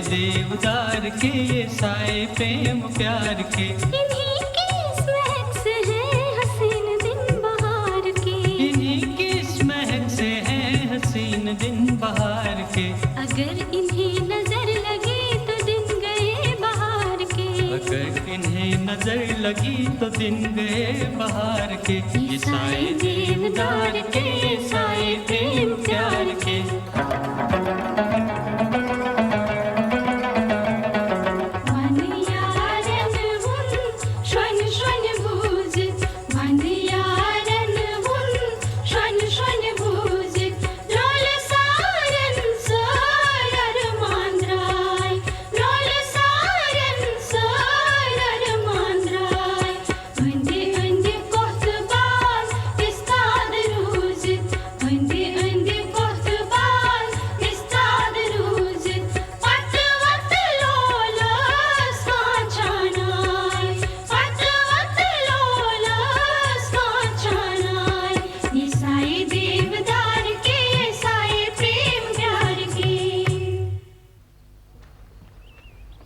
देवदार के ये साए प्रेम प्यार के, इन्हीं की इस महक से है हसीन दिन बहार के, इन्हीं की इस महक से है हसीन दिन बहार के। अगर इन्हें नजर लगी तो दिन गए बहार के, अगर इन्हें नजर लगी तो दिन गए बहार के। ये साए देवदार के ये साए प्रेम प्यार के।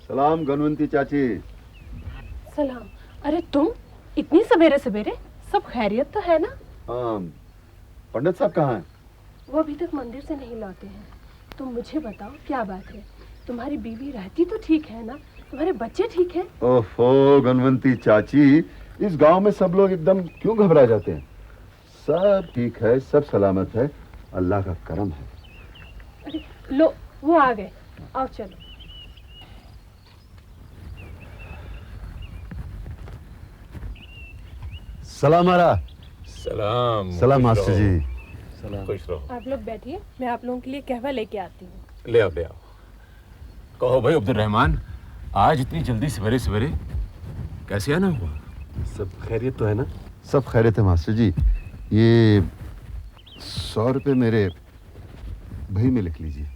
सलाम गनवंती चाची। सलाम। अरे तुम इतनी सवेरे सवेरे, सब खैरियत तो है ना? हाँ, पंडित साहब कहाँ हैं? वो अभी तक मंदिर से नहीं लौटे हैं। तुम मुझे बताओ क्या बात है? तुम्हारी बीवी रहती तो ठीक है ना? तुम्हारे बच्चे ठीक हैं? ओहो गनवंती चाची, इस गांव में सब लोग एकदम क्यों घबरा जाते हैं? सब ठीक है, सब सलामत है, अल्लाह का करम है। अरे लो, वो आ गए। आओ चलो। सलाम मारा। सलाम। सलाम मास्टर जी। सलाम। खुश रहो। आप लोग बैठिए, मैं आप लोगों के लिए कहवा लेके आती हूँ। ले आओ ले आओ। कहो भाई अब्दुल रहमान, आज इतनी जल्दी सवेरे सवेरे कैसे आना हुआ? सब खैरियत तो है ना? सब खैरियत है मास्टर जी। ये 100 रुपये मेरे भाई में लिख लीजिए।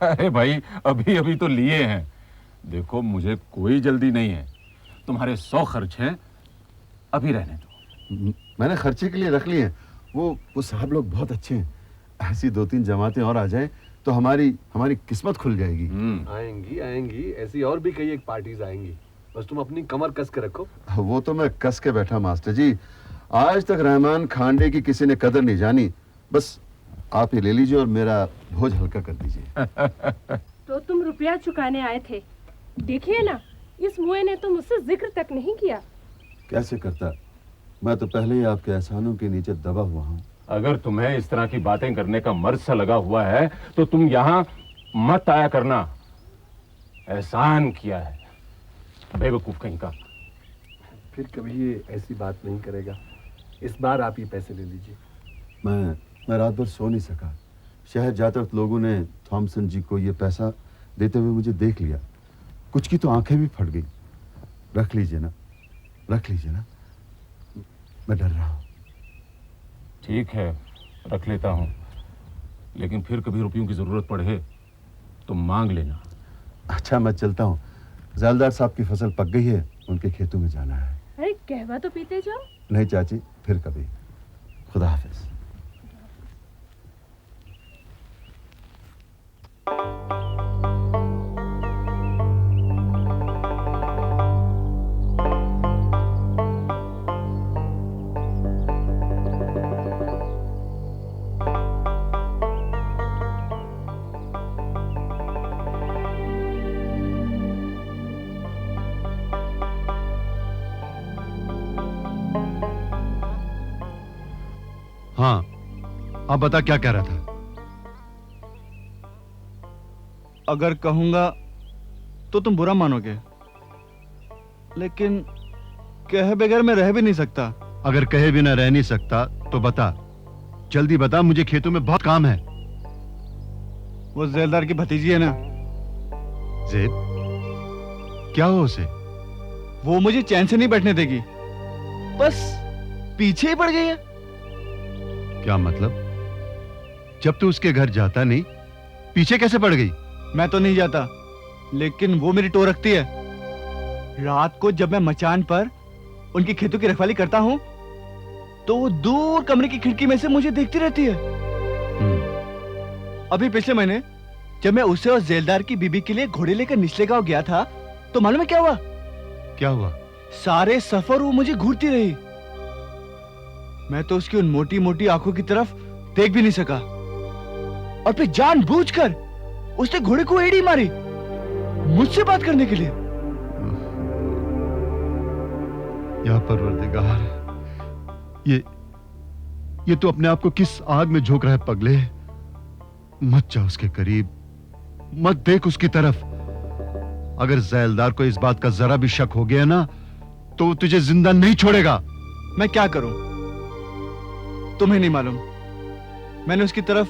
अरे भाई अभी अभी तो लिए हैं। देखो मुझे कोई जल्दी नहीं है, तुम्हारे 100 खर्च हैं, अभी रहने दो। मैंने खर्चे के लिए रख लिए हैं। वो साहब लोग बहुत अच्छे हैं। ऐसी 2-3 जमातें और आ जाएं तो हमारी किस्मत खुल जाएगी। आएंगी आएंगी, ऐसी और भी कई एक पार्टीज आएंगी, बस तुम अपनी कमर कस के रखो। वो तो मैं कस के बैठा मास्टर जी। आज तक रहमान खांडे की किसी ने कदर नहीं जानी। बस आप ये ले लीजिए और मेरा बोझ हल्का कर दीजिए। तो तुम रुपया चुकाने आए थे, देखिए ना, इस मुए ने तो मुझसे जिक्र तक नहीं किया। कैसे करता, मैं तो पहले ही आपके एहसानों के नीचे दबा हुआ हूँ। अगर तुम्हें इस तरह की बातें करने का मर्ज सा लगा हुआ है तो तुम यहाँ मत आया करना। एहसान किया है, बेवकूफ कहीं का। फिर कभी ये ऐसी बात नहीं करेगा। इस बार आप ही पैसे ले लीजिए। मैं रात भर सो नहीं सका। शहर जाते वक्त लोगों ने थॉमसन जी को ये पैसा देते हुए मुझे देख लिया। कुछ की तो आंखें भी फट गई। रख लीजिए ना, रख लीजिए ना, मैं डर रहा हूँ। ठीक है, रख लेता हूँ, लेकिन फिर कभी रुपयों की जरूरत पड़े तो मांग लेना। अच्छा मैं चलता हूँ। जालदार साहब की फसल पक गई है, उनके खेतों में जाना है। अरे कहवा तो पीते जाओ। नहीं चाची, फिर कभी। खुदा हाफिज। हाँ, अब बता क्या कह रहा था? अगर कहूंगा तो तुम बुरा मानोगे, लेकिन कहे बगैर मैं रह भी नहीं सकता। अगर कहे बिना रह नहीं सकता तो बता, जल्दी बता, मुझे खेतों में बहुत काम है। वो जेलदार की भतीजी है ना। जेब? क्या हो उसे? वो मुझे चैन से नहीं बैठने देगी, बस पीछे ही पड़ गई है। क्या मतलब? जब तू उसके घर जाता नहीं, पीछे कैसे पड़ गई? मैं तो नहीं जाता, लेकिन वो मेरी टो रखती है। रात को जब मैं मचान पर उनकी खेतों की रखवाली करता हूँ तो वो दूर कमरे की खिड़की में से मुझे देखती रहती है। अभी पिछले महीने जब मैं उसे और जेलदार की बीबी के लिए घोड़े लेकर निचले गांव गया था तो मालूम है क्या हुआ? क्या हुआ? सारे सफर वो मुझे घूरती रही। मैं तो उसकी उन मोटी मोटी आंखों की तरफ देख भी नहीं सका और फिर जानबूझकर उसने घोड़े को एड़ी मारी मुझसे बात करने के लिए। या परवरदिगार, ये तो अपने आप को किस आग में झोंक रहा है पगले। मत जा उसके करीब, मत देख उसकी तरफ। अगर ज़ैलदार को इस बात का जरा भी शक हो गया ना तो वो तुझे जिंदा नहीं छोड़ेगा। मैं क्या करूं? तुम्हें नहीं मालूम मैंने उसकी तरफ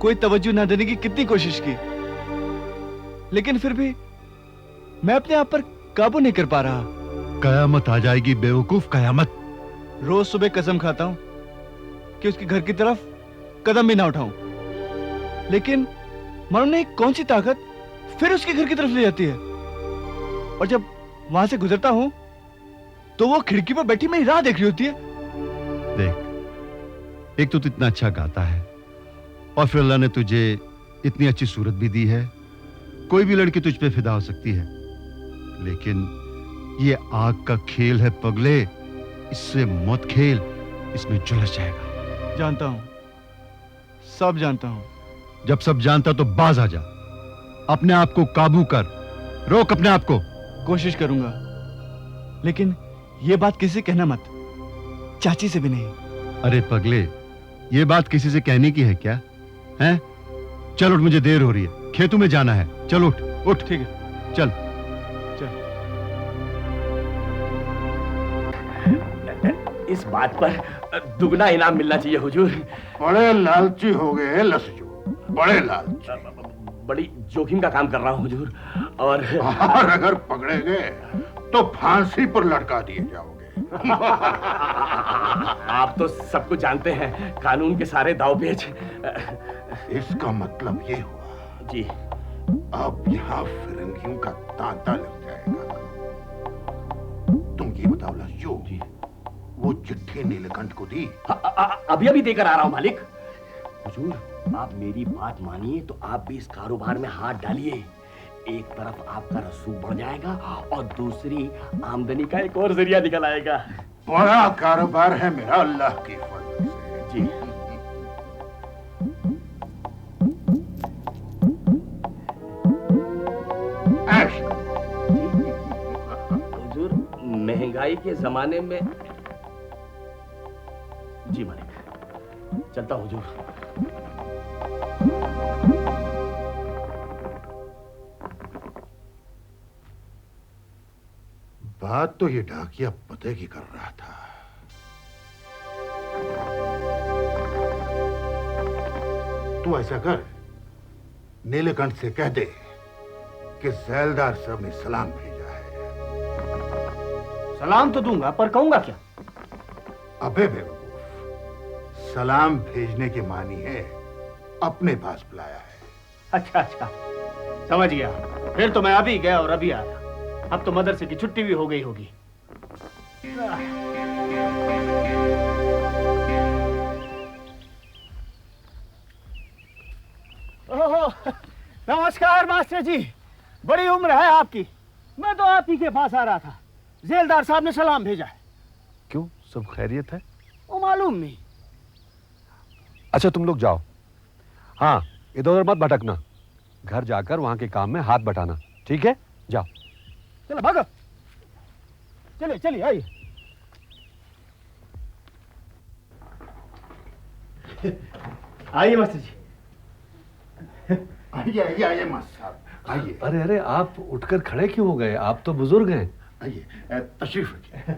कोई तवज्जो न देने की कितनी कोशिश की, लेकिन फिर भी मैं अपने आप पर काबू नहीं कर पा रहा। कयामत आ जाएगी बेवकूफ, कयामत। रोज सुबह कसम खाता हूं कि उसके घर की तरफ कदम भी ना उठाऊं, लेकिन मालूम नहीं कौन सी ताकत फिर उसके घर की तरफ ले जाती है। और जब वहां से गुजरता हूं तो वो खिड़की पर बैठी मेरी राह देख रही होती है। देख, एक तो तू इतना अच्छा गाता है और फिर अल्लाह ने तुझे इतनी अच्छी सूरत भी दी है। कोई भी लड़की तुझ पे फिदा हो सकती है, लेकिन ये आग का खेल है पगले, इससे मत खेल, इसमें झुलस जाएगा। जानता हूं, सब जानता हूं। जब सब जानता तो बाज आ जा, अपने आप को काबू कर, रोक अपने आप को। कोशिश करूंगा, लेकिन ये बात किसी से कहना मत, चाची से भी नहीं। अरे पगले, ये बात किसी से कहने की है क्या? हैं? चल उठ, मुझे देर हो रही है, खेतों में जाना है। चल उठ उठ। ठीक है, चल चल। इस बात पर दुगना इनाम मिलना चाहिए हुजूर। बड़े लालची हो गए हैं लसजू, बड़े लालची। बड़ी जोखिम का काम कर रहा हूँ हुजूर। और अगर पकड़े गए तो फांसी पर लटका दिए जाओगे। आप तो सब कुछ जानते हैं, कानून के सारे दावपेच। इसका मतलब ये हुआ जी, अब यहाँ फिरंगियों का तांता लग जाएगा। तुम ये बताओ लसजू, वो चिट्ठी नीलकंठ को दी? अभी अभी देकर आ रहा हूँ मालिक। हुजूर, आप मेरी बात मानिए तो आप भी इस कारोबार में हाथ डालिए। एक तरफ आपका रसूख बढ़ जाएगा और दूसरी आमदनी का एक और जरिया निकल आएगा। बड़ा कारोबार है मेरा, अल्लाह की फजल से। जी, हुजूर, महंगाई के जमाने में। जी मालिक, चलता हुजूर। बात तो ये डाकिया पते की कर रहा था। तू ऐसा कर, नीलकंठ से कह दे कि ज़ैलदार साहब ने सलाम भेजा है। सलाम तो दूंगा, पर कहूंगा क्या? अबे बेवकूफ, सलाम भेजने के मानी है अपने पास बुलाया है। अच्छा अच्छा, समझ गया। फिर तो मैं अभी गया और अभी आया। अब तो मदरसे की छुट्टी भी हो गई होगी। ओहो, नमस्कार मास्टर जी, बड़ी उम्र है आपकी। मैं तो आप ही के पास आ रहा था, जेलदार साहब ने सलाम भेजा है। क्यों, सब खैरियत है? वो मालूम नहीं। अच्छा, तुम लोग जाओ। हाँ, इधर उधर मत भटकना, घर जाकर वहां के काम में हाथ बटाना, ठीक है? जाओ। चलो भागो, चलिए चलिए, आइए। आइए मास्टर जी। आइए आइए आइए मास्टर साहब, आइए। अरे अरे, आप उठकर खड़े क्यों हो गए? आप तो बुजुर्ग हैं। आइए, तशरीफ रखिए।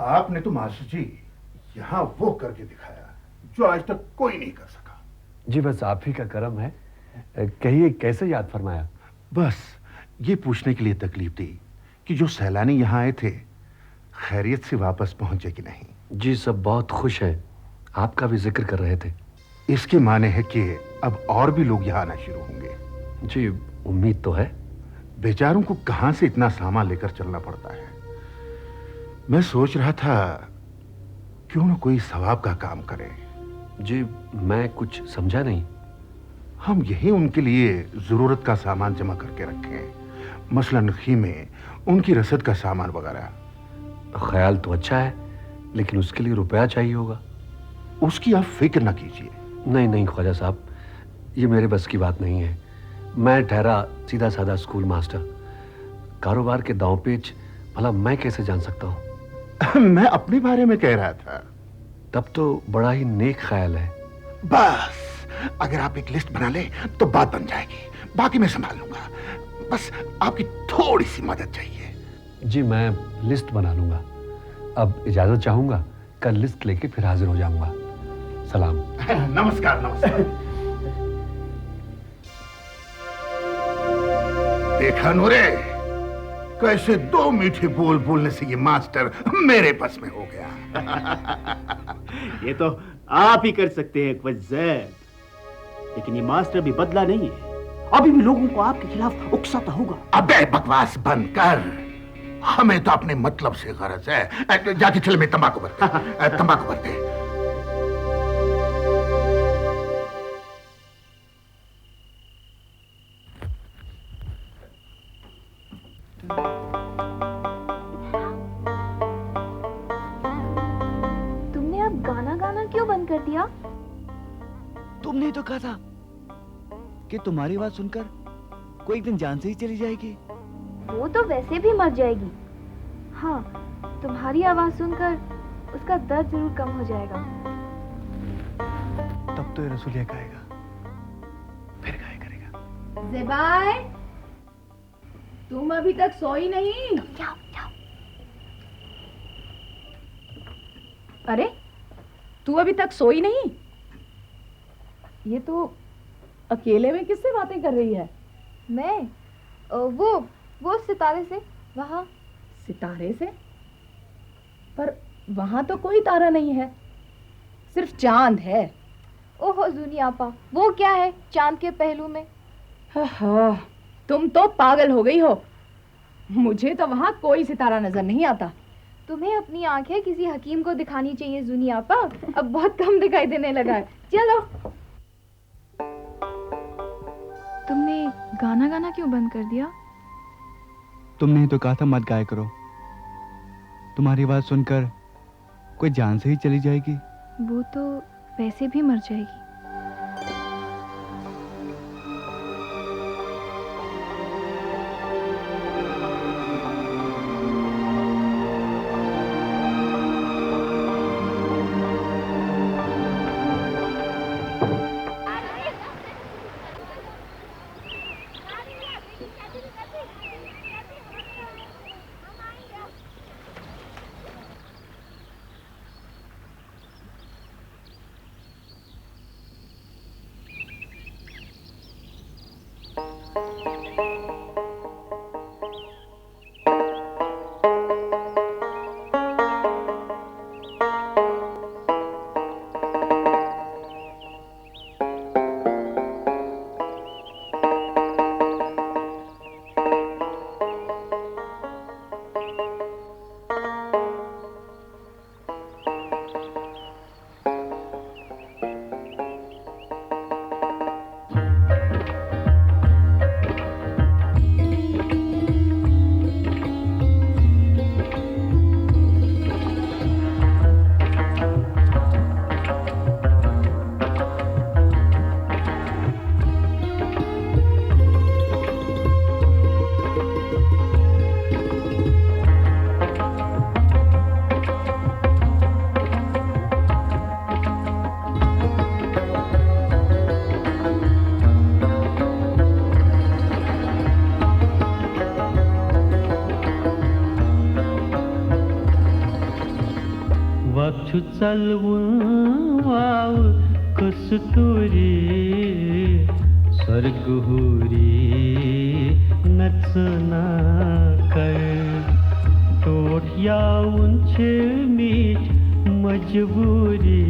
आपने तो मास्टर जी यहाँ वो करके दिखाया जो आज तक कोई नहीं कर सका। जी, बस आप ही का करम है। कहिए, कैसे याद फरमाया? बस ये पूछने के लिए तकलीफ दी कि जो सैलानी यहाँ आए थे खैरियत से वापस पहुंचे कि नहीं। जी, सब बहुत खुश हैं। आपका भी जिक्र कर रहे थे। इसके माने है कि अब और भी लोग यहाँ आना शुरू होंगे। जी उम्मीद तो है। बेचारों को कहां से इतना सामान लेकर चलना पड़ता है। मैं सोच रहा था क्यों ना कोई सवाब का काम करे। जी मैं कुछ समझा नहीं। हम यही उनके लिए जरूरत का सामान जमा करके रखें, मसलन खीमे, उनकी रसद का सामान वगैरह। ख्याल तो अच्छा है, लेकिन उसके लिए रुपया चाहिए होगा। उसकी आप फिक्र ना कीजिए। नहीं नहीं ख्वाजा साहब, ये मेरे बस की बात नहीं है। मैं ठहरा सीधा साधा स्कूल मास्टर, कारोबार के दांव पेच भला मैं कैसे जान सकता हूँ। मैं अपने बारे में कह रहा था। तब तो बड़ा ही नेक ख्याल है। बस अगर आप एक लिस्ट बना ले तो बात बन जाएगी, बाकी मैं संभाल लूंगा। बस आपकी थोड़ी सी मदद चाहिए। जी मैं लिस्ट बना लूंगा। अब इजाजत चाहूंगा, कल लिस्ट लेके फिर हाजिर हो जाऊंगा। सलाम। नमस्कार। नमस्कार। देखा नूरे, कैसे 2 मीठे बोल बोलने से ये मास्टर मेरे बस में हो गया। ये तो आप ही कर सकते हैं क़्वज़ैद, लेकिन ये मास्टर भी बदला नहीं है, अभी भी लोगों को आपके खिलाफ उकसाता होगा। अबे बकवास बंद कर, हमें तो अपने मतलब से गरज है। जाके चल में तंबाकू भरते, तंबाकू भरते। तुमने अब गाना गाना क्यों बंद कर दिया? तुमने ही तो कहा था कि तुम्हारी आवाज सुनकर कोई एक दिन जान से ही चली जाएगी। वो तो वैसे भी मर जाएगी। हाँ, तुम्हारी आवाज सुनकर उसका दर्द जरूर कम हो जाएगा। तब तो ये रसूलिया गाएगा, फिर गाया करेगा। ज़ेबाय, तुम अभी तक सोई नहीं? अरे तू अभी तक सोई नहीं? ये तो अकेले में किससे बातें कर रही है? मैं वो सितारे से। वहाँ सितारे से? पर वहां तो कोई तारा नहीं है, सिर्फ चांद है। ओहो जूनी आपा, वो क्या है चांद के पहलू में? हाँ, तुम तो पागल हो गई हो। मुझे तो वहां कोई सितारा नजर नहीं आता। तुम्हें अपनी आंखें किसी हकीम को दिखानी चाहिए जूनी आपा, अब बहुत कम दिखाई देने लगा है। चलो। तुमने गाना गाना क्यों बंद कर दिया? तुमने ही तो कहा था मत गाया करो, तुम्हारी आवाज सुनकर कोई जान से ही चली जाएगी। वो तो वैसे भी मर जाएगी। चलवूं वाव कस्तूरी स्वर्गहुरी नचना कर टोटिया उंच मीठ मजबूरी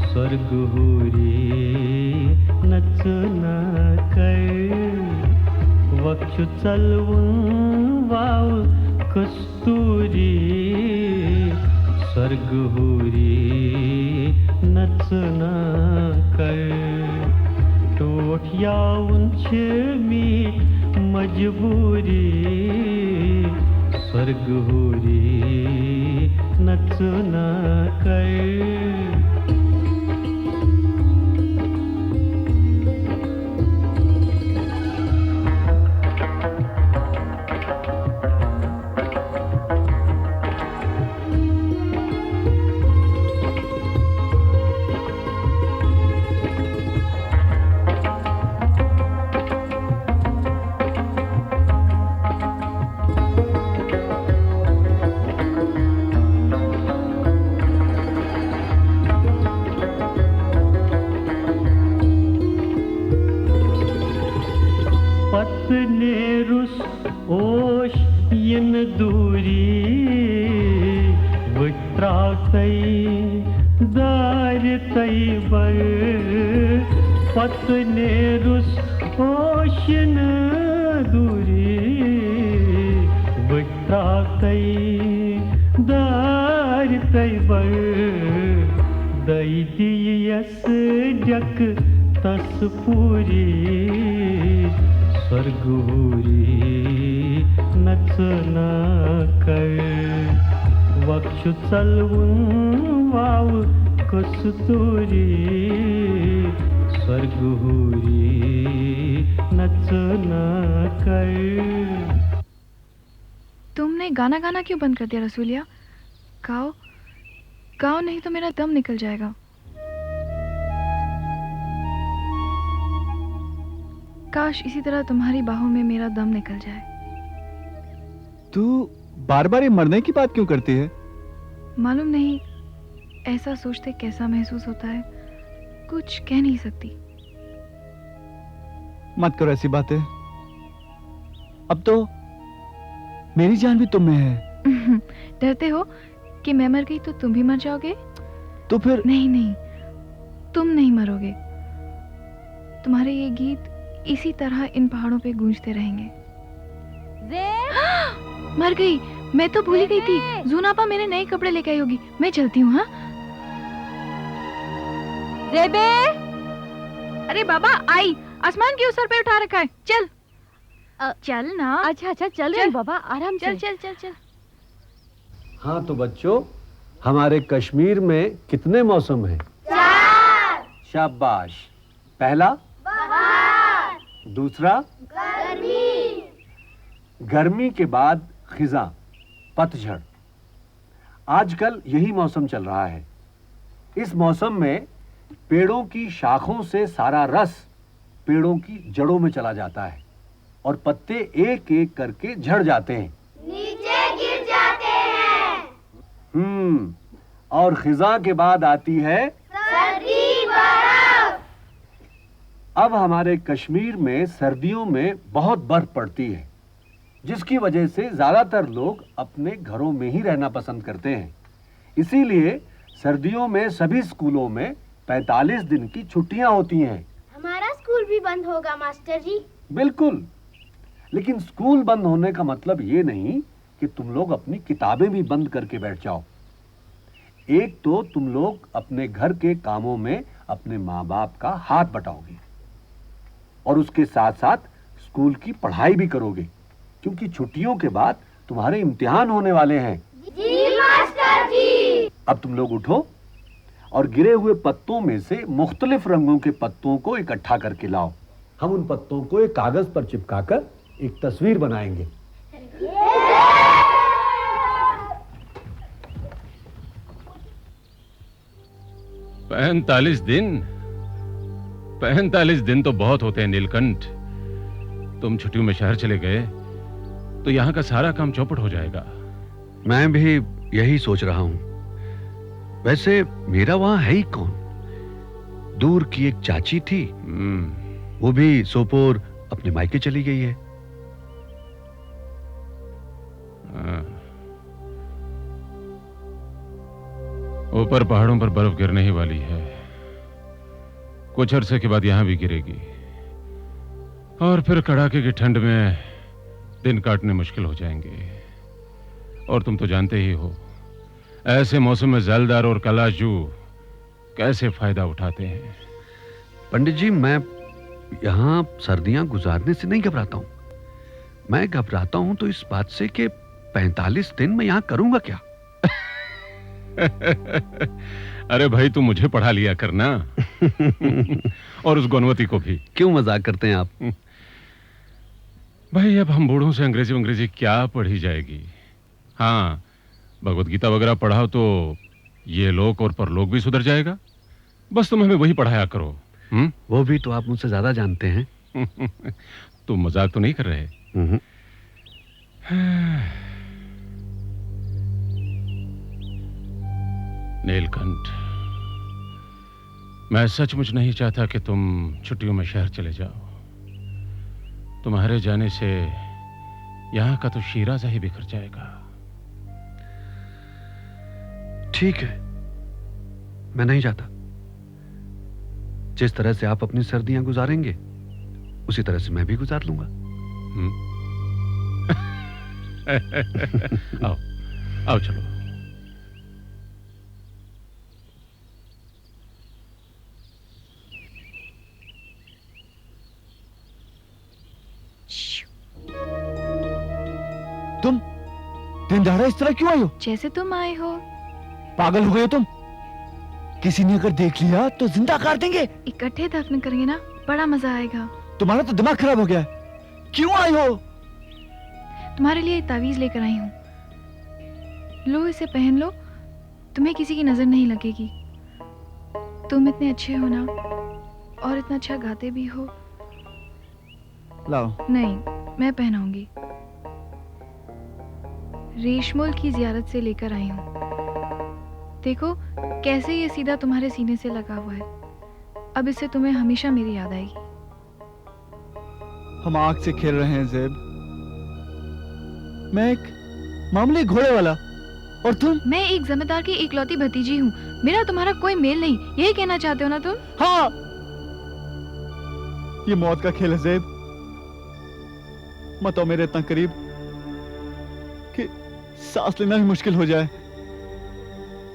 स्वर्ग स्वर्ग हुरी नचना कर वक्षु चलवून वाव कस्तूरी स्वर्ग हुरी नचना कर टोठिया उंच मीठ मजबूरी स्वर्ग हुरी नचना कर गाना गाना क्यों बंद कर दिया रसूलिया? गाओ गाओ, नहीं तो मेरा दम निकल जाएगा। काश इसी तरह तुम्हारी बाहों में मेरा दम निकल जाए। तू बार बार ये मरने की बात क्यों करती है? मालूम नहीं, ऐसा सोचते कैसा महसूस होता है, कुछ कह नहीं सकती। मत करो ऐसी बातें। अब तो मेरी जान भी तुम में है। डरते हो कि मैं मर गई तो तुम भी मर जाओगे? तो फिर नहीं नहीं, तुम नहीं मरोगे। तुम्हारे ये गीत इसी तरह इन पहाड़ों पे गूंजते रहेंगे। मर गई, मैं तो भूल ही गई थी। जूनापा मेरे नए कपड़े लेके आई होगी, मैं चलती हूँ। हाँ जेबे, अरे बाबा आई, आसमान क्यों सर पे उठा रखा है? चल चल ना। अच्छा अच्छा चल रही बाबा, आराम से। चल चल चल चल। हाँ तो बच्चों, हमारे कश्मीर में कितने मौसम हैं? 4। शाबाश। पहला बहार, दूसरा गर्मी, गर्मी के बाद खिज़ां पतझड़। आजकल यही मौसम चल रहा है। इस मौसम में पेड़ों की शाखों से सारा रस पेड़ों की जड़ों में चला जाता है और पत्ते एक एक करके झड़ जाते हैं, नीचे गिर जाते हैं। और खिज़ां के बाद आती है सर्दी, बर्फ। अब हमारे कश्मीर में सर्दियों में बहुत बर्फ पड़ती है, जिसकी वजह से ज्यादातर लोग अपने घरों में ही रहना पसंद करते हैं। इसीलिए सर्दियों में सभी स्कूलों में 45 दिन की छुट्टियां होती हैं। हमारा स्कूल भी बंद होगा मास्टर जी? बिल्कुल, लेकिन स्कूल बंद होने का मतलब ये नहीं कि तुम लोग अपनी किताबें भी बंद करके बैठ जाओ। एक तो तुम लोग अपने घर के कामों में अपने माँ बाप का हाथ बटाओगे और उसके साथ साथ स्कूल की पढ़ाई भी करोगे, क्योंकि छुट्टियों के बाद तुम्हारे इम्तिहान होने वाले हैं। जी मास्टर जी। अब तुम लोग उठो और गिरे हुए पत्तों में से मुख्तलिफ रंगों के पत्तों को इकट्ठा करके लाओ। हम उन पत्तों को एक कागज पर चिपकाकर एक तस्वीर बनाएंगे। 45 दिन? 45 दिन तो बहुत होते हैं नीलकंठ। तुम छुट्टियों में शहर चले गए तो यहाँ का सारा काम चौपट हो जाएगा। मैं भी यही सोच रहा हूँ। वैसे मेरा वहां है ही कौन? दूर की एक चाची थी, वो भी सोपोर अपने मायके चली गई है। ऊपर पहाड़ों पर बर्फ गिरने ही वाली है। कुछ अरसे के बाद यहां भी गिरेगी और फिर कड़ाके की ठंड में दिन काटने मुश्किल हो जाएंगे। और तुम तो जानते ही हो ऐसे मौसम में जैलदार और कलाशजू कैसे फायदा उठाते हैं। पंडित जी, मैं यहाँ सर्दियां गुजारने से नहीं घबराता हूँ। मैं घबराता हूँ तो इस बात से कि 45 दिन मैं यहाँ करूंगा क्या। अरे भाई, तू मुझे पढ़ा लिया करना और उस गुणवती को भी। क्यों मजाक करते हैं आप? भाई, अब हम बूढ़ों से अंग्रेजी क्या पढ़ी जाएगी। हाँ, भगवत गीता वगैरह पढ़ाओ तो ये लोक और परलोक भी सुधर जाएगा। बस तुम हमें वही पढ़ाया करो। वो भी तो आप मुझसे ज्यादा जानते हैं। तुम मजाक तो नहीं कर रहे? नीलकंठ, मैं सचमुच नहीं चाहता कि तुम छुट्टियों में शहर चले जाओ। तुम्हारे जाने से यहाँ का तो शीराज़ा ही बिखर जाएगा। ठीक है, मैं नहीं चाहता। जिस तरह से आप अपनी सर्दियां गुजारेंगे उसी तरह से मैं भी गुजार लूंगा। आओ आओ, चलो। तुम दिन दहाड़े इस तरह क्यों आई हो? जैसे तुम आए हो। पागल हो गए हो तुम? किसी ने अगर देख लिया तो जिंदा काट देंगे। इकट्ठे दफन करेंगे ना, बड़ा मजा आएगा। तुम्हारा तो दिमाग खराब हो गया है। क्यों आई हो? तुम्हारे लिए तावीज लेकर आई हूँ। लो, इसे पहन लो, तुम्हें किसी की नजर नहीं लगेगी। तुम इतने अच्छे हो ना, और इतना अच्छा गाते भी हो। लाओ। नहीं, मैं पहनाऊंगी। रेशमुल की जियारत से लेकर आई हूँ। देखो कैसे ये सीधा तुम्हारे सीने से लगा हुआ है। अब इससे तुम्हें हमेशा मेरी याद आएगी। हम आग से खेल रहे हैं ज़ेब। मैं एक मामूली घोड़े वाला, और तुम? मैं एक जमींदार की इकलौती भतीजी हूँ। मेरा तुम्हारा कोई मेल नहीं, यही कहना चाहते हो ना तुम? हाँ, ये मौत का खेल है ज़ेब। मत आओ मेरे इतना करीब कि सांस लेना भी मुश्किल हो जाए।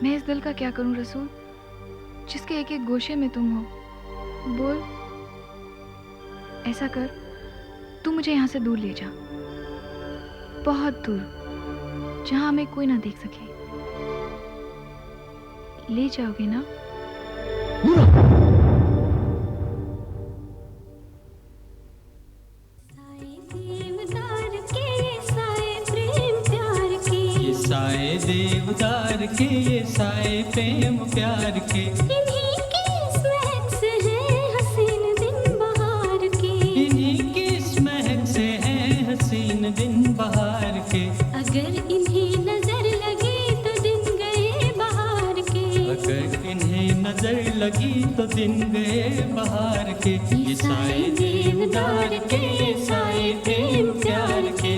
मैं इस दिल का क्या करूं रसूल, जिसके एक एक गोशे में तुम हो। बोल, ऐसा कर, तू मुझे यहाँ से दूर ले जा, बहुत दूर, जहां हमें कोई ना देख सके। ले जाओगे ना? साए देवदार के, ये साए प्रेम प्यार के, इन्हीं की महक से है हसीन दिन बहार के, इन्हीं की महक से है हसीन दिन बहार के। अगर इन्हें नजर लगी तो दिन गए बहार के, अगर इन्हें नजर लगी तो दिन गए बहार के। ये साए देवदार के, ये साए प्रेम प्यार के।